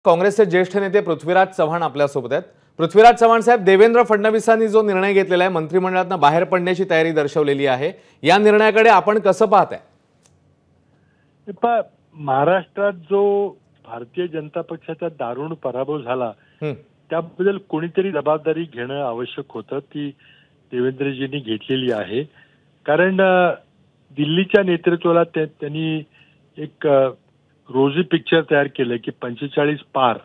काँग्रेसचे ज्येष्ठ नेते पृथ्वीराज चव्हाण आपल्यासोबत आहेत। पृथ्वीराज चव्हाण साहेब, देवेंद्र फडणवीसांनी जो निर्णय घेतलेला आहे, मंत्रिमंडळातून बाहेर पडण्याची तयारी दर्शवलेली आहे, या निर्णयाकडे आपण कसं पाहताय? महाराष्ट्रात जो भारतीय जनता पक्षाचा दारुण पराभव झाला त्याबद्दल कोणीतरी जबाबदारी घेणं आवश्यक होतं, ती देवेंद्रजींनी घेतलेली आहे। कारण दिल्लीच्या नेतृत्वाला त्यांनी एक रोजी पिक्चर तयार केलं की 45 पार,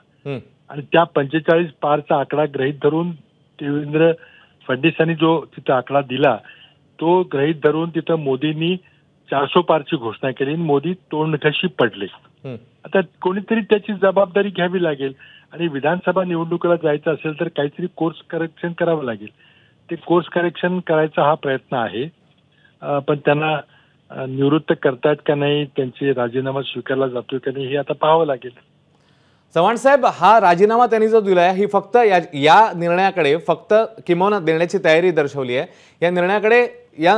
आणि त्या 45 पारचा आकडा गृहीत धरून देवेंद्र फडणवीसांनी जो तिथं आकडा दिला तो गृहीत धरून तिथं मोदींनी 400 पारची घोषणा केली आणि मोदी तोंडघशी पडले। आता कोणीतरी त्याची जबाबदारी घ्यावी लागेल आणि विधानसभा निवडणुकीला जायचं असेल तर काहीतरी कोर्स करेक्शन करावं लागेल। ते कोर्स करेक्शन करायचा हा प्रयत्न आहे, पण त्यांना निवृत्त करतायत का नाही, त्यांचे राजीनामा स्वीकारला जातोय का नाही हे आता पाहावं लागेल। चव्हाण साहेब, हा राजीनामा त्यांनी जो दिलाय ही फक्त या निर्णयाकडे फक्त किंवा देण्याची तयारी दर्शवली आहे। या निर्णयाकडे या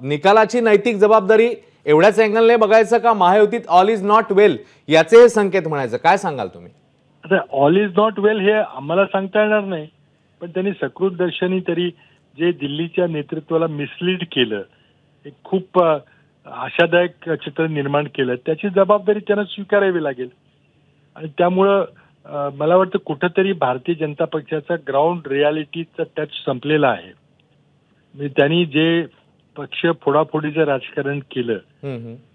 निकालाची नैतिक जबाबदारी एवढ्याच अँगलने बघायचं का महायुतीत ऑल इज नॉट वेल याचे संकेत म्हणायचं? काय सांगाल तुम्ही? आता ऑल इज नॉट वेल हे आम्हाला सांगता येणार नाही, पण त्यांनी सकृत दर्शनी तरी जे दिल्लीच्या नेतृत्वाला मिसलीड केलं, एक खूप आशादायक चित्र निर्माण केलं, त्याची जबाबदारी त्यांना स्वीकारावी लागेल। आणि त्यामुळं मला वाटतं कुठंतरी भारतीय जनता पक्षाचा ग्राउंड रियालिटीचा टच संपलेला आहे। म्हणजे त्यांनी जे पक्ष फोडाफोडीचं राजकारण केलं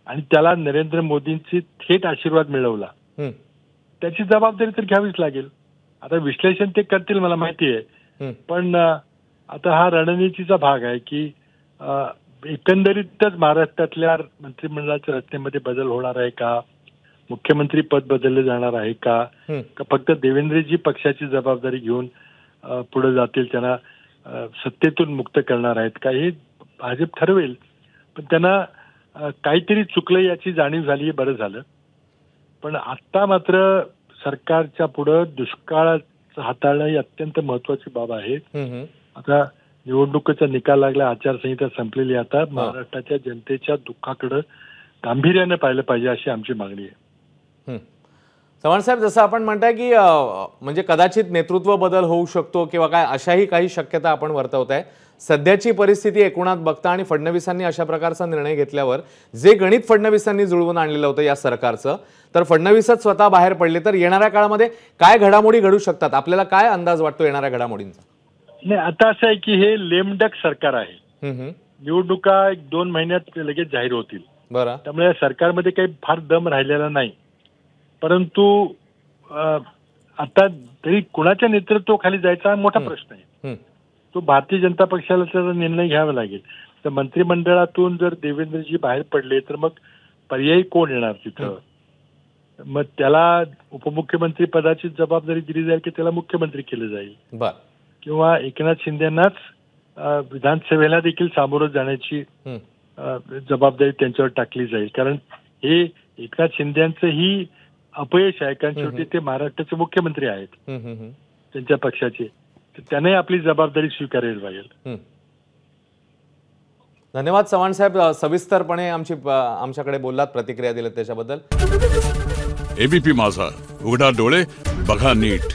आणि त्याला नरेंद्र मोदींची थेट आशीर्वाद मिळवला, त्याची जबाबदारी तर घ्यावीच लागेल। आता विश्लेषण ते करतील मला माहिती आहे, पण आता हा रणनीतीचा भाग आहे की एकंदरीतच महाराष्ट्रातल्या मंत्रिमंडळाच्या रचनेमध्ये बदल होणार आहे का, मुख्यमंत्री पद बदलले जाणार आहे का फक्त देवेंद्रजी पक्षाची जबाबदारी घेऊन पुढे जातील, त्यांना सत्तेतून मुक्त करणार आहेत का, हे भाजप ठरवेल। पण त्यांना काहीतरी चुकलं याची जाणीव झाली, बरं झालं। पण आता मात्र सरकारच्या पुढे दुष्काळाचं हाताळणं ही अत्यंत महत्वाची बाब आहे। आता निवडणुकीचा निकाल लागला, आचारसंहिता संपलेली, आता महाराष्ट्राच्या जनतेच्या दुःखाकडे गांभीर्याने पाहिलं पाहिजे अशी आमची मागणी आहे। चव्हाण साहेब, जसं आपण म्हणताय की म्हणजे कदाचित नेतृत्व बदल होऊ शकतो किंवा काय अशाही काही शक्यता आपण वर्तवताय, सध्याची परिस्थिती एकूणात बघता आणि फडणवीसांनी अशा प्रकारचा निर्णय घेतल्यावर जे गणित फडणवीसांनी जुळवून आणलेलं होतं या सरकारचं, तर फडणवीसच स्वतः बाहेर पडले तर येणाऱ्या काळामध्ये काय घडामोडी घडू शकतात? आपल्याला काय अंदाज वाटतो येणाऱ्या घडामोडींचा? नाही, आता असं आहे की हे लेमडक सरकार आहे। निवडणुका 1-2 महिन्यात लगेच जाहीर होतील, बरं, त्यामुळे सरकारमध्ये काही फार दम राहिलेला नाही। परंतु आता तरी कुणाच्या नेतृत्वाखाली जायचा हा मोठा प्रश्न आहे, तो भारतीय जनता पक्षाला त्याचा निर्णय घ्यावा लागेल। तर मंत्रिमंडळातून जर देवेंद्रजी बाहेर पडले तर मग पर्यायी कोण येणार तिथं? मग त्याला उपमुख्यमंत्री पदाची जबाबदारी दिली जाईल की त्याला मुख्यमंत्री केलं जाईल, किंवा एकनाथ शिंदेनाच विधानसभेला देखील सामोरं जाण्याची जबाबदारी त्यांच्यावर टाकली जाईल। कारण हे एकनाथ शिंदेचं ही अपयश आहे, कारण शेवटी ते महाराष्ट्राचे मुख्यमंत्री आहेत त्यांच्या पक्षाचे, तर त्याने आपली जबाबदारी स्वीकारायला लागेल। धन्यवाद चव्हाण साहेब, सविस्तरपणे आमच्याकडे बोललात, प्रतिक्रिया दिल्यात त्याच्याबद्दल। एबीपी माझा, उघडा डोळे बघा नीट।